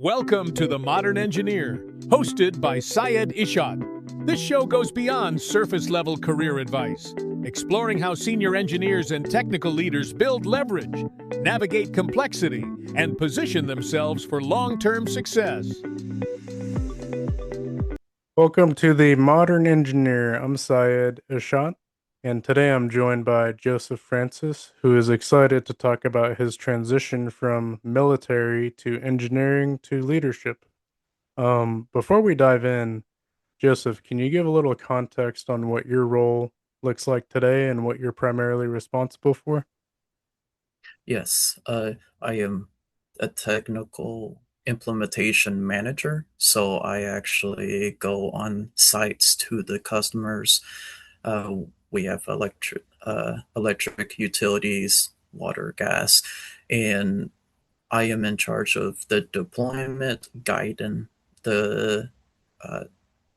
Welcome to The Modern Engineer, hosted by Syed Ishad. This show goes beyond surface level career advice, exploring how senior engineers and technical leaders build leverage, navigate complexity, and position themselves for long term success. Welcome to the Modern Engineer. I'm Syed Ishant, and today I'm joined by Joseph Francis, who is excited to talk about his transition from military to engineering to leadership. Before we dive in, Joseph, can you give a little context on what your role looks like today and what you're primarily responsible for? Yes, I am a technical implementation manager, so I actually go on sites to the customers. Uh, we have electric utilities, water, gas, and I am in charge of the deployment, guiding the uh,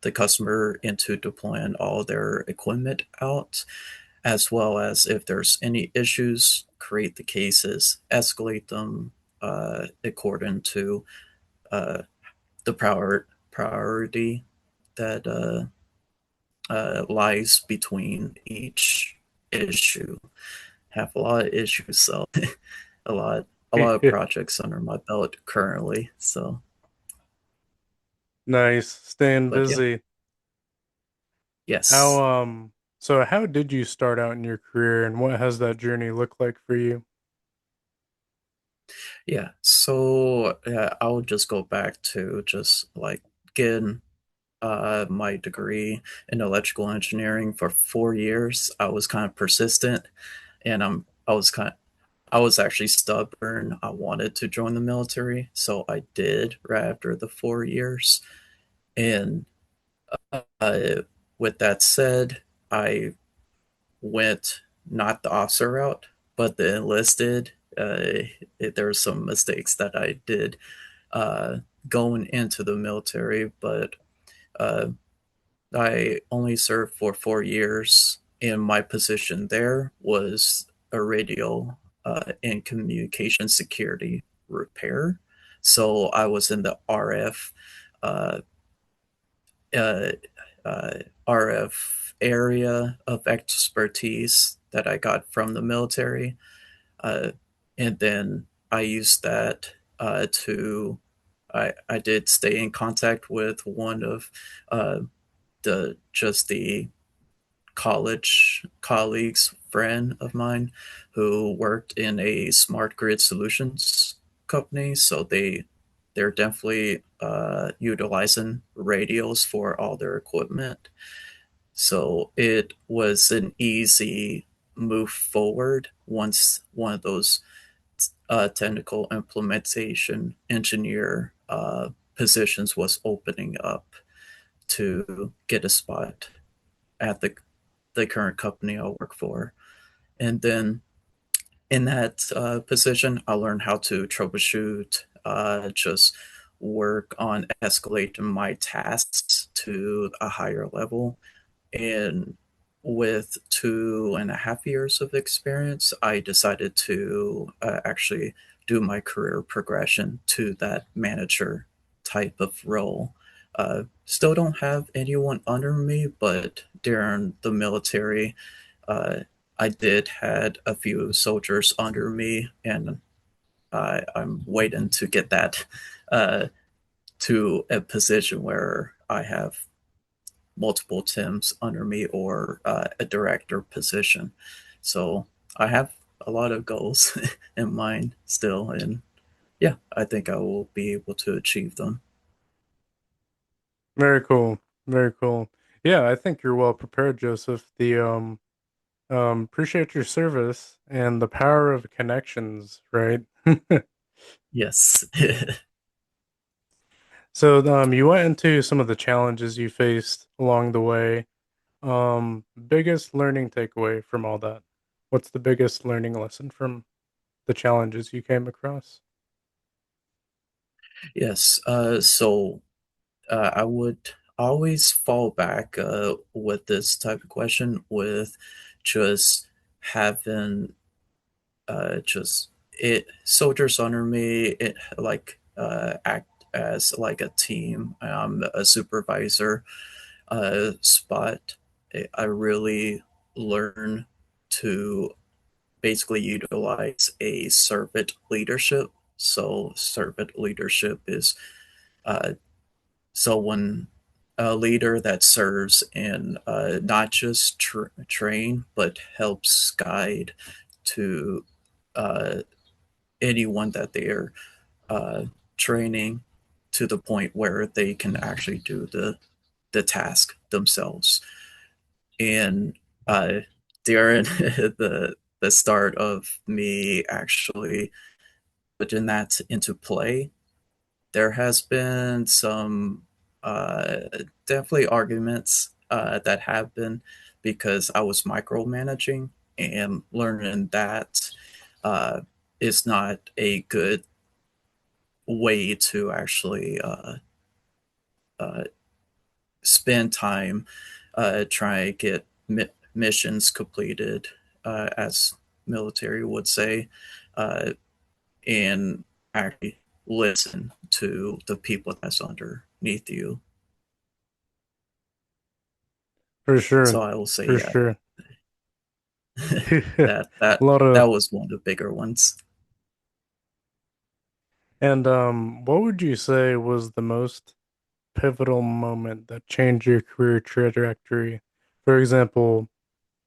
the customer into deploying all their equipment out, as well as if there's any issues, create the cases, escalate them according to uh, the priority that lies between each issue. Have a lot of issues, so a lot a lot of projects under my belt currently. So, Nice, staying but yeah, busy. How yes. so how did you start out in your career and what has that journey looked like for you? Yeah, so I'll just go back to just like getting my degree in electrical engineering for 4 years. I was kind of persistent, and I was actually stubborn. I wanted to join the military, so I did right after the 4 years. And uh, with that said, I went not the officer route, but the enlisted. There were some mistakes that I did uh, going into the military, but uh, I only served for 4 years, and my position there was a radio and communication security repair. So I was in the uh, uh, RF area of expertise that I got from the military. Uh, and then I used that I did stay in contact with one of uh, the college colleagues, friend of mine, who worked in a smart grid solutions company. So they're definitely utilizing radios for all their equipment. So it was an easy move forward once one of those technical implementation engineer positions was opening up to get a spot at the current company I work for. And then in that position, I learned how to troubleshoot, just work on escalating my tasks to a higher level. And with 2.5 years of experience, I decided to actually do my career progression to that manager type of role. Still don't have anyone under me, but during the military, uh, I did had a few soldiers under me, and I'm waiting to get that uh, to a position where I have multiple Tims under me or a director position. So I have a lot of goals in mind still, and yeah, I think I will be able to achieve them. Very cool. Very cool. Yeah, I think you're well prepared, Joseph. The appreciate your service and the power of connections, right? Yes. So, you went into some of the challenges you faced along the way. Biggest learning takeaway from all that? What's the biggest learning lesson from the challenges you came across? Yes. I would always fall back with this type of question with just having just it soldiers under me, it like as like a team, a supervisor spot, I really learn to basically utilize a servant leadership. So servant leadership is uh, someone a leader that serves and not just train but helps guide to uh, anyone that they're uh, training to the point where they can actually do the task themselves. And uh, during the start of me actually putting that into play, there has been some uh, definitely arguments that have been because I was micromanaging, and learning that uh, is not a good way to actually uh, spend time trying to get missions completed, as military would say, uh, and actually listen to the people that's underneath you. For So sure. I will say, For yeah, sure. A that that lot that of was one of the bigger ones. and what would you say was the most pivotal moment that changed your career trajectory? For example,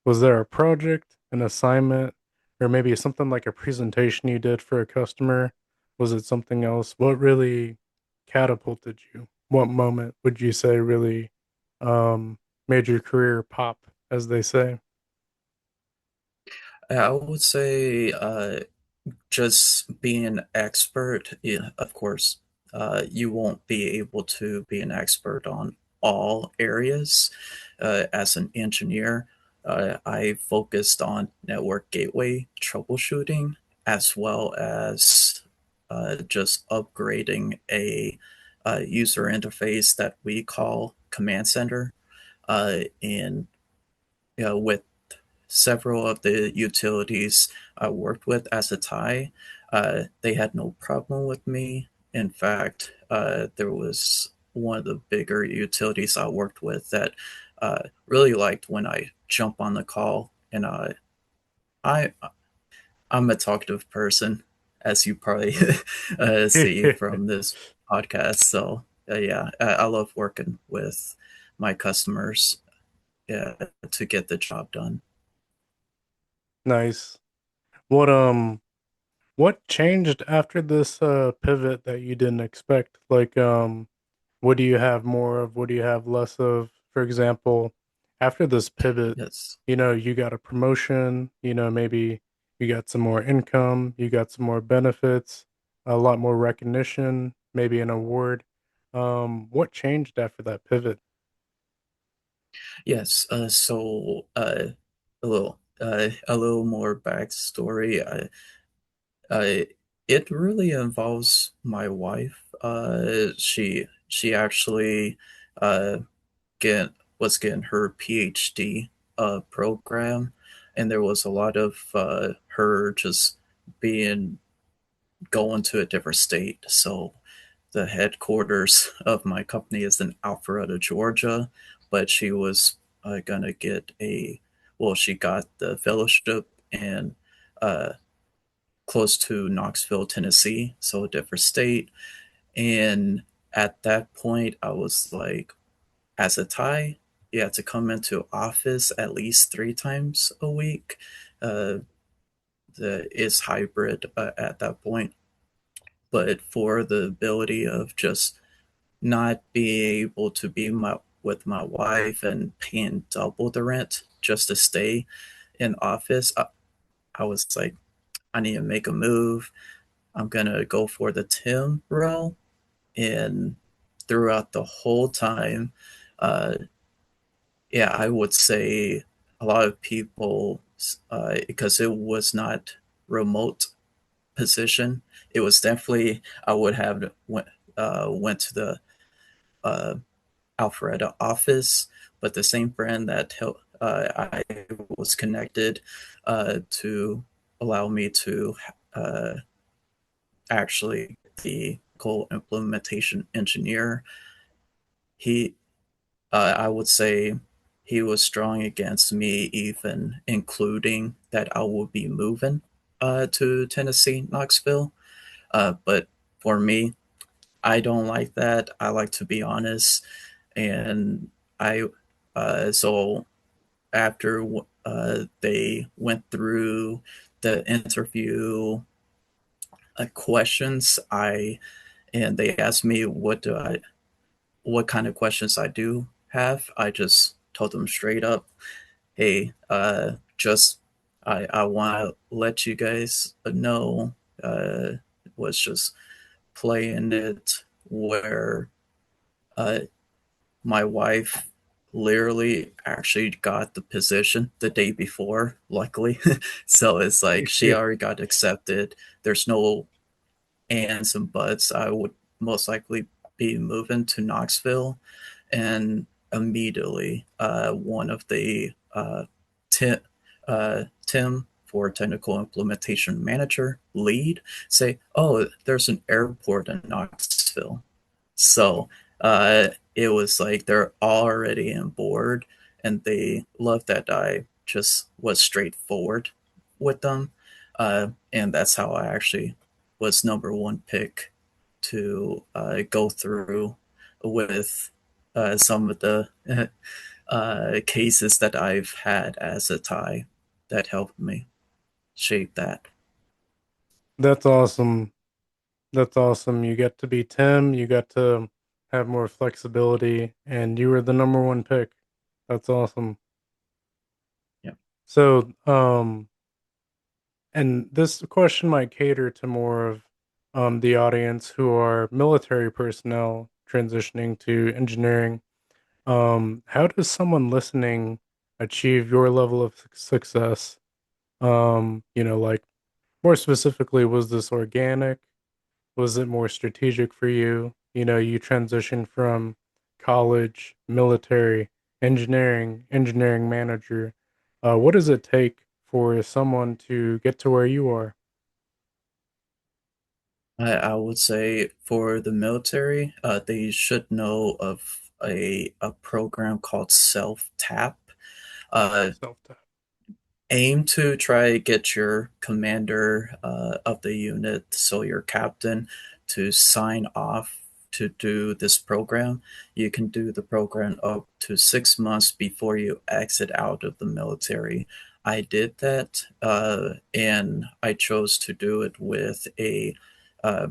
was there a project, an assignment, or maybe something like a presentation you did for a customer? Was it something else? What really catapulted you? What moment would you say really um, made your career pop, as they say? I would say just being an expert, yeah, of course, you won't be able to be an expert on all areas. As an engineer, I focused on network gateway troubleshooting as well as just upgrading a user interface that we call Command Center. And with several of the utilities I worked with as a Thai, they had no problem with me. In fact, there was one of the bigger utilities I worked with that really liked when I jump on the call, and I I'm a talkative person, as you probably see from this podcast. So yeah, I love working with my customers, yeah, to get the job done. Nice. What what changed after this pivot that you didn't expect? Like what do you have more of? What do you have less of? For example, after this pivot, Yes. you got a promotion, maybe you got some more income, you got some more benefits, a lot more recognition, maybe an award. What changed after that pivot? Yes. A little more backstory. I it really involves my wife. She actually uh, get was getting her PhD program, and there was a lot of her just being going to a different state. So the headquarters of my company is in Alpharetta, Georgia, but she was gonna get she got the fellowship in uh, close to Knoxville, Tennessee, so a different state. And at that point, I was like, as a Thai, you have to come into office at least 3 times a week. Uh, the is hybrid at that point, but for the ability of just not being able to be with my wife and paying double the rent just to stay in office, I was like, I need to make a move. I'm gonna go for the Tim role. And throughout the whole time, uh, yeah, I would say a lot of people, because it was not remote position, it was definitely I would have went to the uh, Alpharetta office, but the same friend that I was connected to allow me to uh, actually get the technical implementation engineer. He, I would say, he was strong against me, even including that I would be moving to Tennessee, Knoxville. But for me, I don't like that. I like to be honest, and I so after they went through the interview questions, I and they asked me what kind of questions I do have. I just told them straight up, hey, just I want to let you guys know, was just playing it where uh, my wife literally actually got the position the day before, luckily. So it's like she Yeah. already got accepted. There's no ands and buts. I would most likely be moving to Knoxville, and immediately one of the Tim for technical implementation manager lead say, "Oh, there's an airport in Knoxville." So it was like they're already on board, and they love that I just was straightforward with them. And that's how I actually was number one pick to go through with some of the cases that I've had as a tie that helped me shape that. That's awesome. That's awesome. You get to be Tim, you got to have more flexibility, and you were the number one pick. That's awesome. Yeah. So, and this question might cater to more of the audience who are military personnel transitioning to engineering. How does someone listening achieve your level of success? Like more specifically, was this organic? Was it more strategic for you? You transitioned from college, military, engineering manager. What does it take for someone to get to where you are? I would say for the military, they should know of a program called Self Tap. Uh, Self-taught. Aim to try get your commander of the unit, so your captain, to sign off to do this program. You can do the program up to 6 months before you exit out of the military. I did that, and I chose to do it with a uh,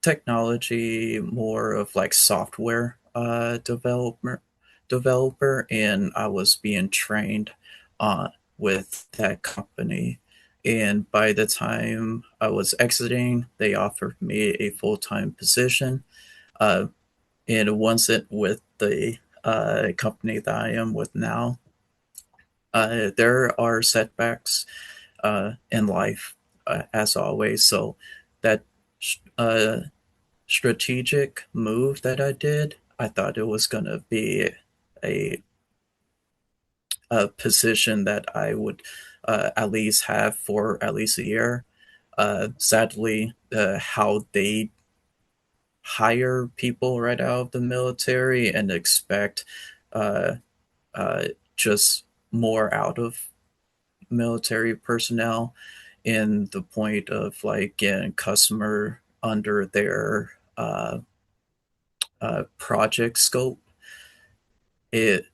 technology, more of like software developer, and I was being trained with that company. And by the time I was exiting, they offered me a full-time position. Uh, and once it with the company that I am with now, there are setbacks in life, as always. So that uh, strategic move that I did, I thought it was going to be a, a position that I would at least have for at least a year. Sadly, how they hire people right out of the military and expect uh, uh, just more out of military personnel, in the point of like getting customer under their project scope, it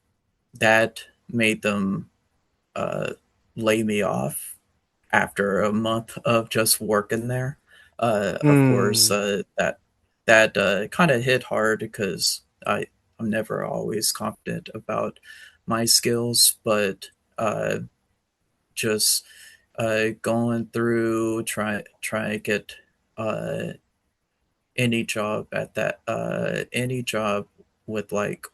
that made them uh, lay me off after a month of just working there. Of course, Mm, that kind of hit hard because I'm never always confident about my skills, but just going through try to get uh, any job with like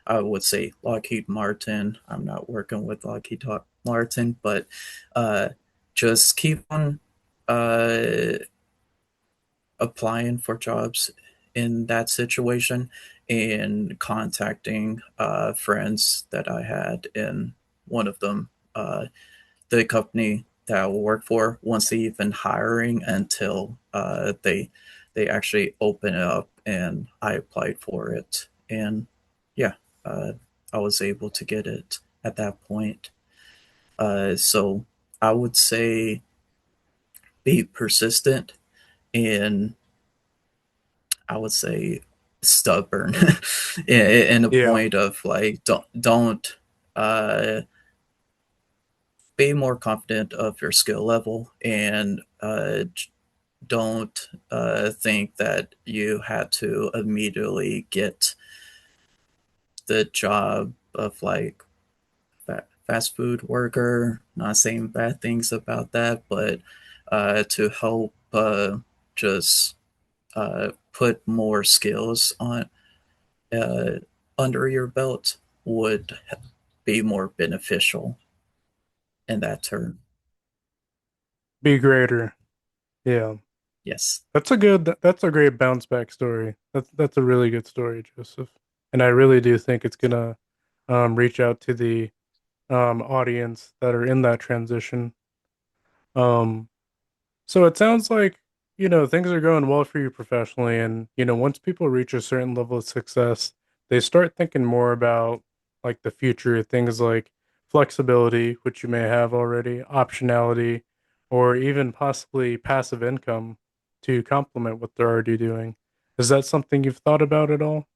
I would say Lockheed Martin. I'm not working with Lockheed Martin, but uh, just keep on uh, applying for jobs in that situation, and contacting friends that I had in one of them. The company that I will work for, once they even hiring until they they actually opened it up and I applied for it. And yeah, uh, I was able to get it at that point. So I would say be persistent, and I would say stubborn in a Yeah. point of like don't uh, be more confident of your skill level, and don't think that you had to immediately get the job of like fast food worker. Not saying bad things about that, but to help just put more skills on uh, under your belt would be more beneficial in that term. Be greater. Yeah. Yes. That's a great bounce back story. That's a really good story, Joseph. And I really do think it's gonna reach out to the audience that are in that transition. Um so it sounds like, things are going well for you professionally, and once people reach a certain level of success, they start thinking more about like the future, things like flexibility, which you may have already, optionality, or even possibly passive income to complement what they're already doing. Is that something you've thought about at all?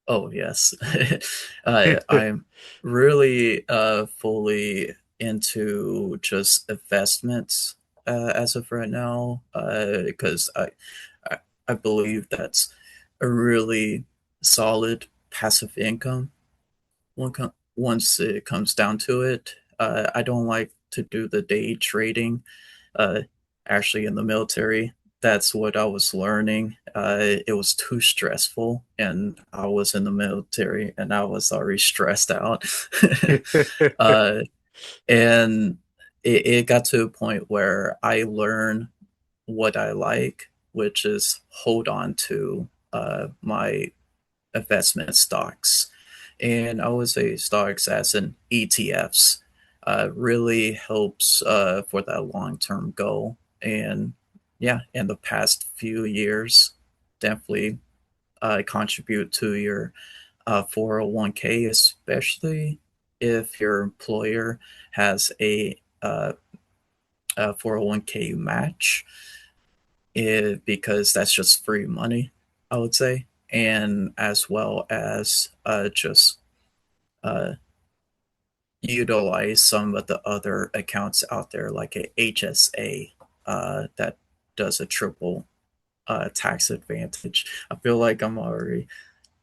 Oh, yes. I'm really fully into just investments as of right now, because I, I believe that's a really solid passive income once it comes down to it. I don't like to do the day trading. Uh, Actually, in the military, that's what I was learning. It was too stressful, and I was in the military, and I was already stressed out. uh, and it got to a point where I learned what I like, which is hold on to my investment stocks. And I would say stocks as in ETFs really helps for that long term goal. And yeah, in the past few years, definitely contribute to your 401k, especially if your employer has a 401k match, because that's just free money, I would say. And as well as just uh, utilize some of the other accounts out there, like a HSA that does a triple tax advantage. I feel like I'm already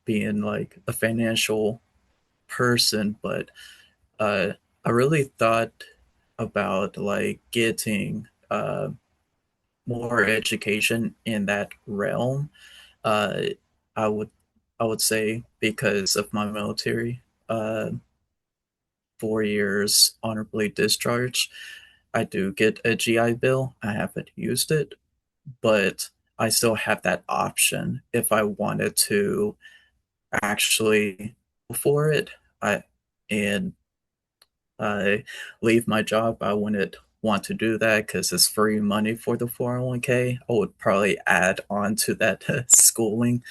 being like a financial person, but uh, I really thought about like getting more education in that realm. Uh, I would I would say because of my military, 4 years honorably discharged, I do get a GI Bill. I haven't used it, but I still have that option if I wanted to actually go for it. I and I leave my job. I wouldn't want to do that because it's free money for the 401k. I would probably add on to that schooling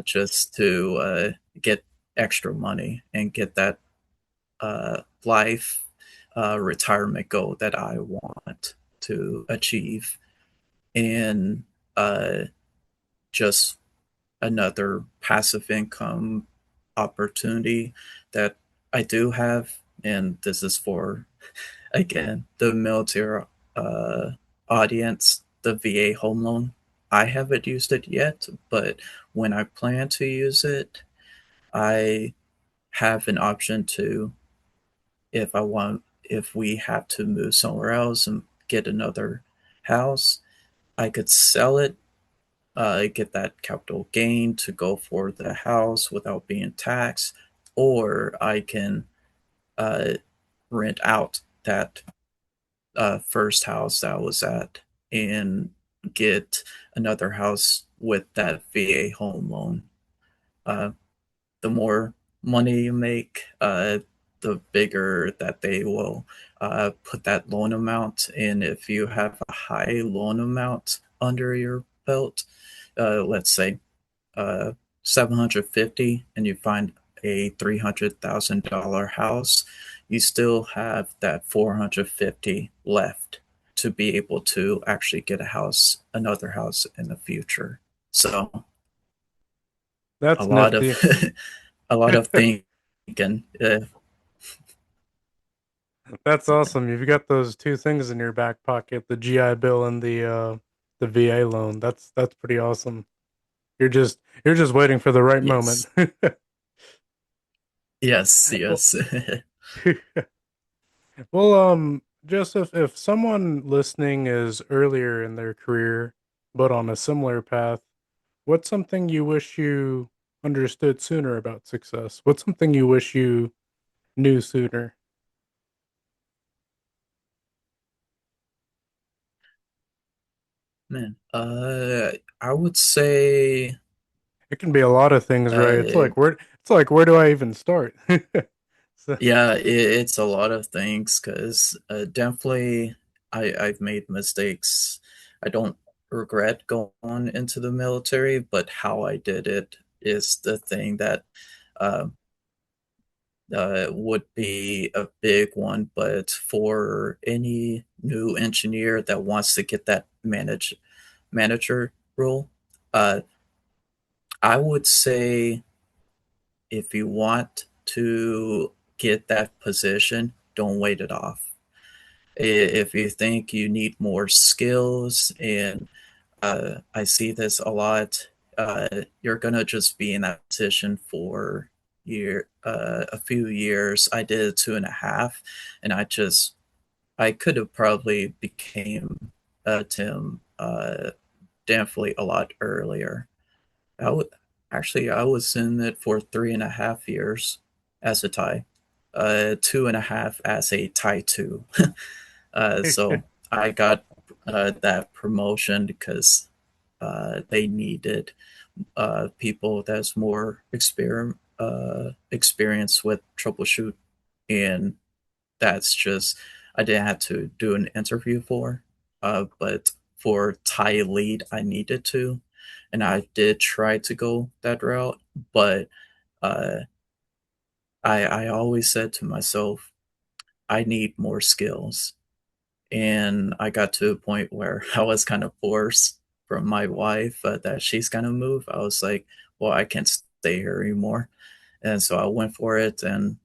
just to get extra money and get that life retirement goal that I want to achieve. And uh, just another passive income opportunity that I do have. And this is for, again, the military uh, audience, the VA home loan. I haven't used it yet, but when I plan to use it, I have an option to, if we have to move somewhere else and get another house, I could sell it, get that capital gain to go for the house without being taxed, or I can uh, rent out that first house that I was at and get another house with that VA home loan. Uh, the more money you make, the bigger that they will put that loan amount. And if you have a high loan amount under your belt, let's say 750, and you find a $300,000 house, you still have that 450 left to be able to actually get another house in the future. So a That's lot of nifty. a lot of thinking. That's awesome. You've got those two things in your back pocket, the GI Bill and the VA loan. That's pretty awesome. You're just waiting for the right moment. Yes, yes, Well, yes. well, Joseph, if someone listening is earlier in their career but on a similar path, what's something you wish you understood sooner about success? What's something you wish you knew sooner? Man, I would say It can be a lot of things, right? uh, It's like where do I even start? So, yeah, it's a lot of things because definitely I've made mistakes. I don't regret going into the military, but how I did it is the thing that uh, would be a big one. But for any new engineer that wants to get that manager role, uh, I would say if you want to get that position, don't wait it off. If you think you need more skills, and I see this a lot, you're gonna just be in that position for a few years. I did 2.5, and I could have probably became Tim definitely a lot earlier. I would actually I was in it for 3.5 years as a Thai, 2.5 as a Thai two. So I got that promotion because they needed people that's more experience with troubleshoot, and that's just I didn't have to do an interview for, but for Thai lead I needed to, and I did try to go that route, but uh, I always said to myself I need more skills, and I got to a point where I was kind of forced from my wife that she's gonna move. I was like, well, I can't stay here anymore, and so I went for it, and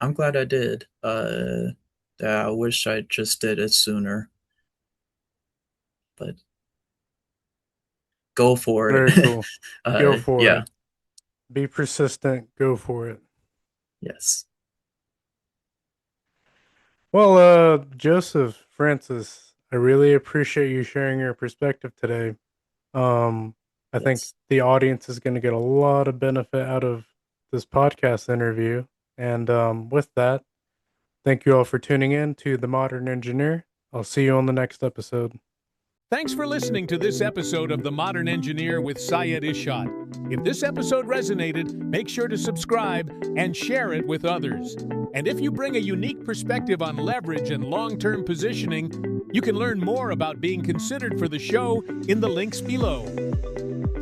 I'm glad I did. Yeah, I wish I just did it sooner, but go for it. Very cool. Go for Yeah, it. Be persistent. Go for it. yes, Well, Joseph Francis, I really appreciate you sharing your perspective today. Um, I think yes. the audience is going to get a lot of benefit out of this podcast interview. And with that, thank you all for tuning in to The Modern Engineer. I'll see you on the next episode. Thanks for listening to this episode of The Modern Engineer with Syed Ishad. If this episode resonated, make sure to subscribe and share it with others. And if you bring a unique perspective on leverage and long-term positioning, you can learn more about being considered for the show in the links below.